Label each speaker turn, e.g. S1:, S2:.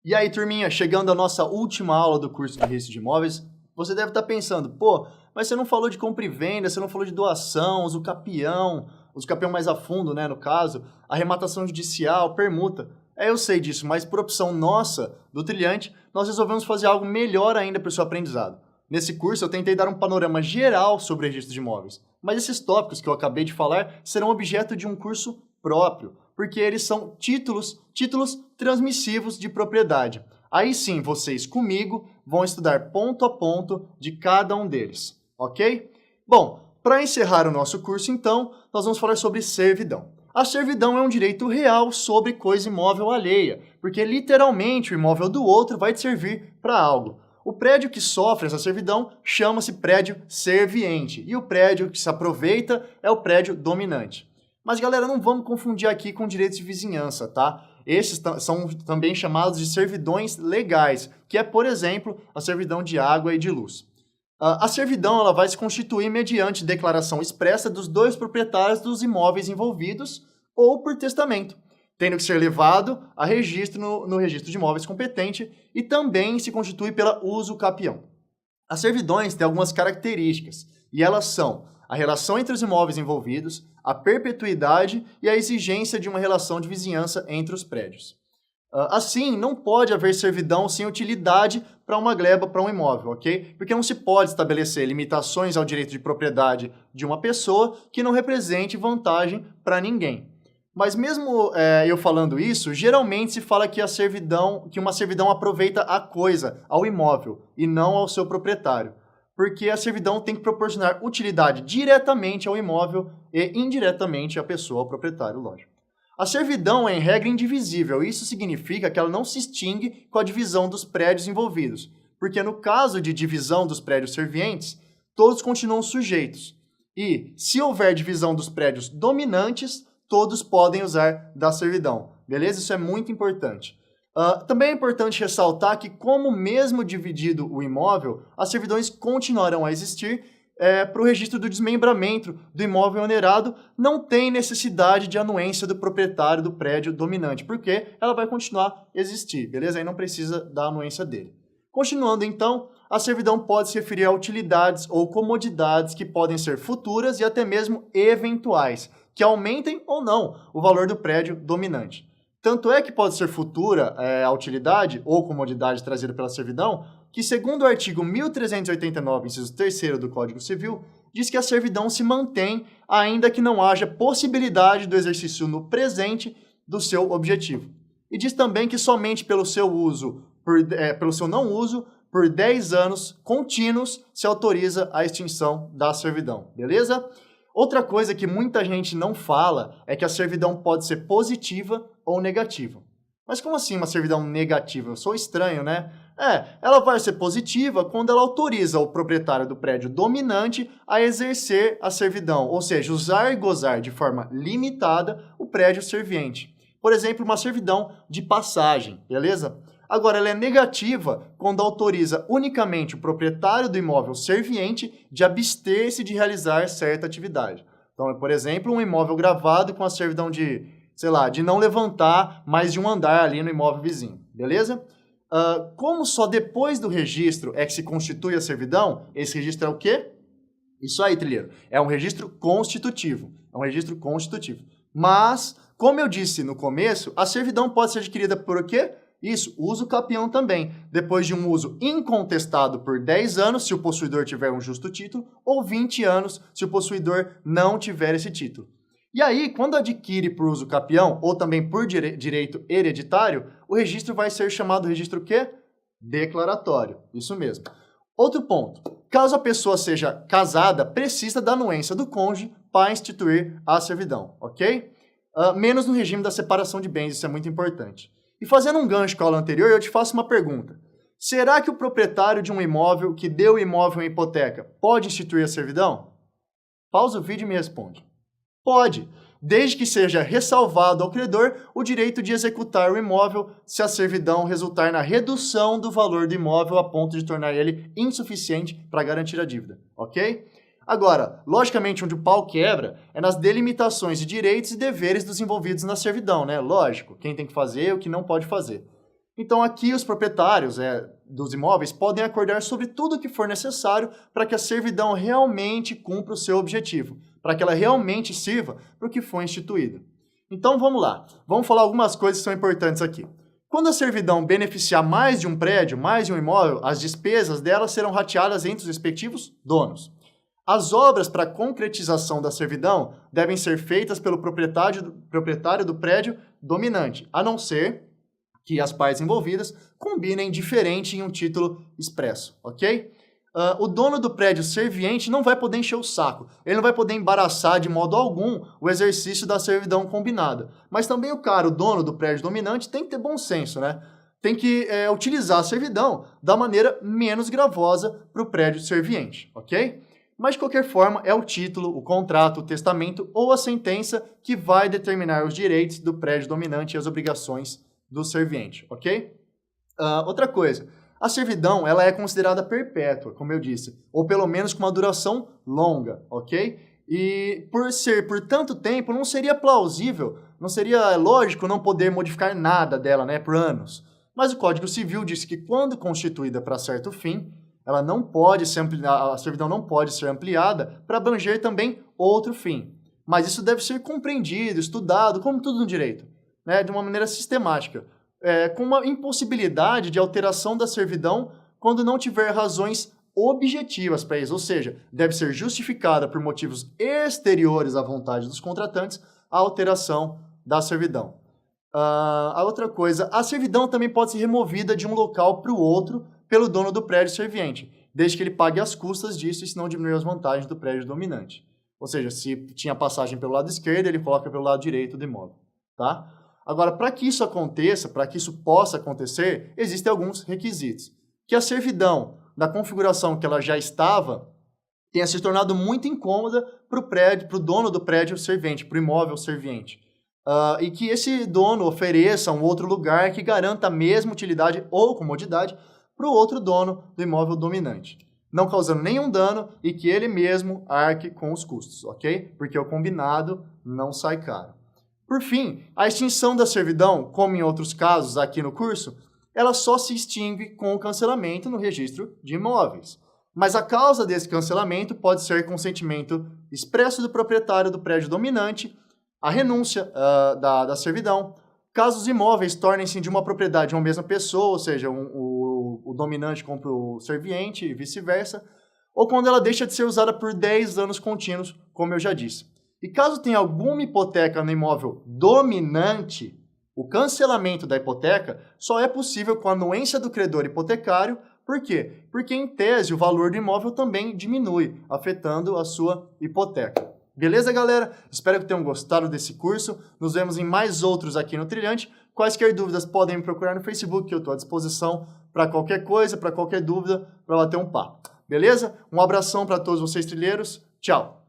S1: E aí, turminha, chegando à nossa última aula do curso de registro de imóveis, você deve estar pensando, pô, mas você não falou de compra e venda, você não falou de doação, uso capião mais a fundo, né, no caso, arrematação judicial, permuta. Eu sei disso, mas por opção nossa, do Trilhante, nós resolvemos fazer algo melhor ainda para o seu aprendizado. Nesse curso, eu tentei dar um panorama geral sobre o registro de imóveis, mas esses tópicos que eu acabei de falar serão objeto de um curso próprio, porque eles são títulos transmissivos de propriedade. Aí sim, vocês comigo vão estudar ponto a ponto de cada um deles, ok? Bom, para encerrar o nosso curso, então, nós vamos falar sobre servidão. A servidão é um direito real sobre coisa imóvel alheia, porque literalmente o imóvel do outro vai te servir para algo. O prédio que sofre essa servidão chama-se prédio serviente, e o prédio que se aproveita é o prédio dominante. Mas, galera, não vamos confundir aqui com direitos de vizinhança, tá? Esses são também chamados de servidões legais, que é, por exemplo, a servidão de água e de luz. A servidão ela vai se constituir mediante declaração expressa dos dois proprietários dos imóveis envolvidos ou por testamento, tendo que ser levado a registro no registro de imóveis competente e também se constitui pela uso capião. As servidões têm algumas características, e elas são a relação entre os imóveis envolvidos, a perpetuidade e a exigência de uma relação de vizinhança entre os prédios. Assim, não pode haver servidão sem utilidade para uma gleba, para um imóvel, ok? Porque não se pode estabelecer limitações ao direito de propriedade de uma pessoa que não represente vantagem para ninguém. Mas mesmo eu falando isso, geralmente se fala que uma servidão aproveita a coisa, ao imóvel, e não ao seu proprietário. Porque a servidão tem que proporcionar utilidade diretamente ao imóvel e indiretamente à pessoa, ao proprietário, lógico. A servidão é, em regra, indivisível. Isso significa que ela não se extingue com a divisão dos prédios envolvidos. Porque no caso de divisão dos prédios servientes, todos continuam sujeitos. E, se houver divisão dos prédios dominantes, todos podem usar da servidão. Beleza? Isso é muito importante. Também é importante ressaltar que, como mesmo dividido o imóvel, as servidões continuarão a existir para o registro do desmembramento do imóvel onerado, não tem necessidade de anuência do proprietário do prédio dominante, porque ela vai continuar a existir, beleza? Aí não precisa da anuência dele. Continuando então, a servidão pode se referir a utilidades ou comodidades que podem ser futuras e até mesmo eventuais, que aumentem ou não o valor do prédio dominante. Tanto é que pode ser futura a utilidade ou comodidade trazida pela servidão, que segundo o artigo 1389, inciso 3º do Código Civil, diz que a servidão se mantém ainda que não haja possibilidade do exercício no presente do seu objetivo. E diz também que somente pelo seu não uso, por 10 anos contínuos, se autoriza a extinção da servidão, beleza? Outra coisa que muita gente não fala é que a servidão pode ser positiva ou negativa. Mas como assim uma servidão negativa? Eu sou estranho, né? Ela vai ser positiva quando ela autoriza o proprietário do prédio dominante a exercer a servidão, ou seja, usar e gozar de forma limitada o prédio serviente. Por exemplo, uma servidão de passagem, beleza? Agora, ela é negativa quando autoriza unicamente o proprietário do imóvel serviente de abster-se de realizar certa atividade. Então, por exemplo, um imóvel gravado com a servidão de não levantar mais de um andar ali no imóvel vizinho, beleza? Como só depois do registro é que se constitui a servidão, esse registro é o quê? Isso aí, trilheiro. É um registro constitutivo. Mas, como eu disse no começo, a servidão pode ser adquirida por quê? Isso, uso capião também, depois de um uso incontestado por 10 anos, se o possuidor tiver um justo título, ou 20 anos, se o possuidor não tiver esse título. E aí, quando adquire por uso capião, ou também por direito hereditário, o registro vai ser chamado registro o quê? Declaratório, isso mesmo. Outro ponto, caso a pessoa seja casada, precisa da anuência do cônjuge para instituir a servidão, ok? Menos no regime da separação de bens, isso é muito importante. E fazendo um gancho com a aula anterior, eu te faço uma pergunta. Será que o proprietário de um imóvel que deu o imóvel em hipoteca pode instituir a servidão? Pausa o vídeo e me responde. Pode, desde que seja ressalvado ao credor o direito de executar o imóvel se a servidão resultar na redução do valor do imóvel a ponto de tornar ele insuficiente para garantir a dívida, ok? Agora, logicamente, onde o pau quebra é nas delimitações de direitos e deveres dos envolvidos na servidão, né? Lógico, quem tem que fazer e o que não pode fazer. Então aqui os proprietários dos imóveis podem acordar sobre tudo o que for necessário para que a servidão realmente cumpra o seu objetivo, para que ela realmente sirva para o que foi instituído. Então vamos lá, vamos falar algumas coisas que são importantes aqui. Quando a servidão beneficiar mais de um prédio, mais de um imóvel, as despesas dela serão rateadas entre os respectivos donos. As obras para concretização da servidão devem ser feitas pelo proprietário do prédio dominante, a não ser que as partes envolvidas combinem diferente em um título expresso, ok? O dono do prédio serviente não vai poder encher o saco, ele não vai poder embaraçar de modo algum o exercício da servidão combinada. Mas também o dono do prédio dominante, tem que ter bom senso, né? Tem que utilizar a servidão da maneira menos gravosa para o prédio serviente, ok? Mas, de qualquer forma, é o título, o contrato, o testamento ou a sentença que vai determinar os direitos do prédio dominante e as obrigações do serviente, ok? Outra coisa, a servidão ela é considerada perpétua, como eu disse, ou pelo menos com uma duração longa, ok? E por ser por tanto tempo, não seria plausível, não seria lógico não poder modificar nada dela, né, por anos. Mas o Código Civil diz que quando constituída para certo fim, ela não pode ser a servidão não pode ser ampliada para abranger também outro fim. Mas isso deve ser compreendido, estudado, como tudo no direito, né, de uma maneira sistemática, com uma impossibilidade de alteração da servidão quando não tiver razões objetivas para isso, ou seja, deve ser justificada por motivos exteriores à vontade dos contratantes a alteração da servidão. A outra coisa, a servidão também pode ser removida de um local para o outro pelo dono do prédio serviente, desde que ele pague as custas disso e se não diminuir as vantagens do prédio dominante. Ou seja, se tinha passagem pelo lado esquerdo, ele coloca pelo lado direito do imóvel, tá? Agora, para que isso aconteça, para que isso possa acontecer, existem alguns requisitos. Que a servidão, na configuração que ela já estava, tenha se tornado muito incômoda para o dono do prédio servente, para o imóvel serviente. E que esse dono ofereça um outro lugar que garanta a mesma utilidade ou comodidade para o outro dono do imóvel dominante, não causando nenhum dano e que ele mesmo arque com os custos, ok? Porque o combinado não sai caro. Por fim, a extinção da servidão, como em outros casos aqui no curso, ela só se extingue com o cancelamento no registro de imóveis. Mas a causa desse cancelamento pode ser consentimento expresso do proprietário do prédio dominante, a renúncia da servidão, caso os imóveis tornem-se de uma propriedade de uma mesma pessoa, ou seja, o dominante compra o serviente e vice-versa, ou quando ela deixa de ser usada por 10 anos contínuos, como eu já disse. E caso tenha alguma hipoteca no imóvel dominante, o cancelamento da hipoteca só é possível com a anuência do credor hipotecário. Por quê? Porque, em tese, o valor do imóvel também diminui, afetando a sua hipoteca. Beleza, galera? Espero que tenham gostado desse curso. Nos vemos em mais outros aqui no Trilhante. Quaisquer dúvidas podem me procurar no Facebook, que eu estou à disposição para qualquer coisa, para qualquer dúvida, para bater um papo. Beleza? Um abração para todos vocês, trilheiros. Tchau!